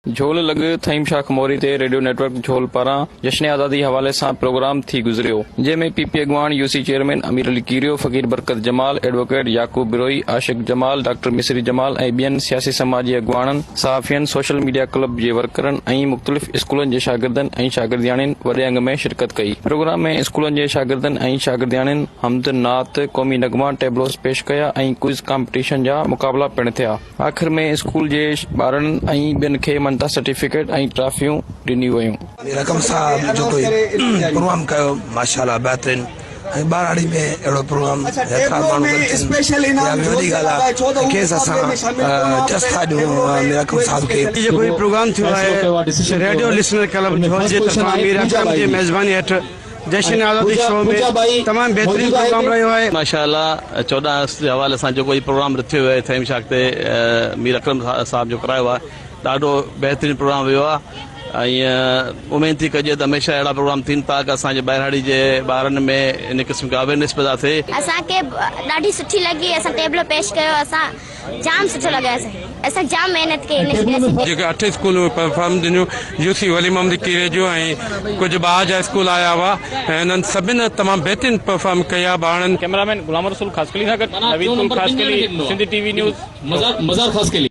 झोल लॻ थईम शाह खमोरी ते रेडियो नेटवर्क झोल पारां जश्न आज़ादी हवाले सां प्रोग्राम थी गुज़रियो, जंहिंमें पीपी अॻवान, यूसी चेयरमैन अमीर अली कीरियो, फ़कीर बरकत जमाल, एडवोकेट याकूब बिरोई, आशिक जमाल, डॉक्टर मिसरी जमाल ऐं ॿियनि सियासी समाजी अॻवाननि, सहाफ़ियनि, सोशल मीडिया क्लब जे वर्करनि ऐं मुख़्तलिफ़ स्कूलनि जे शागिर्दनि ऐं शागिर्दियाणियुनि वॾे अंग में शिरकत कई। प्रोग्राम में स्कूलनि जे शागिर्दनि ऐं शागिर्दियाणियुनि हमद, नात, क़ौमी नगमा, टेबलोस पेश कया ऐं क्विज़ कॉम्पिटिशन जा मुक़ाबला पिणु थिया। आख़िर में स्कूल जे ॿारनि ऐं ॿियनि खे मनता सर्टिफिकेट ऐं ट्रॉफियूं ॾिनियूं वयूं। रकम साहब जो कोई प्रोग्राम कयो माशाल्लाह बहितरीन ऐं ॿारहाड़ी में अहिड़ो प्रोग्राम हेतिरा माण्हू वॾी ॻाल्हि आहे। केस असां जस्ट था ॾियूं रकम साहब खे जेको ही प्रोग्राम थियो आहे रेडियो लिसनर क्लब झोल जे तरफ़ां मीर अकरम जी मेज़बानी हेठि जश्न आज़ादी शो में तमामु बहितरीन प्रोग्राम रहियो आहे। माशाल्लाह 14 जे हवाले सां जेको ही प्रोग्राम रखियो आहे थईम शाख ते मीर अकरम साहब जो करायो आहे, ॾाढो बहितरीन प्रोग्राम वियो आहे ऐं उमेद थी कजे त हमेशह अहिड़ा प्रोग्राम थियनि था कि असांजे ॿाहिराड़ी जे ॿारनि में इन क़िस्म का अवेयरनेस पैदा थिए। असांखे ॾाढी सुठी लॻी, असां टेबलो पेश कयो, असां जाम सुठो लॻो, असां जाम महिनत कई। जेके 8 स्कूल परफॉर्म ॾिनियूं, यूसी वली मोहम्मद कीरे जो ऐं कुझु ॿार जा स्कूल आया हुआ ऐं उन्हनि सभिनि तमामु बहितरीन परफॉर्म कया ॿारनि। कैमरामैन गुलाम रसूल ख़ासकली सां गॾु नवीद कुल ख़ासकली, सिंधी टीवी न्यूज़ मज़ार ख़ासकली।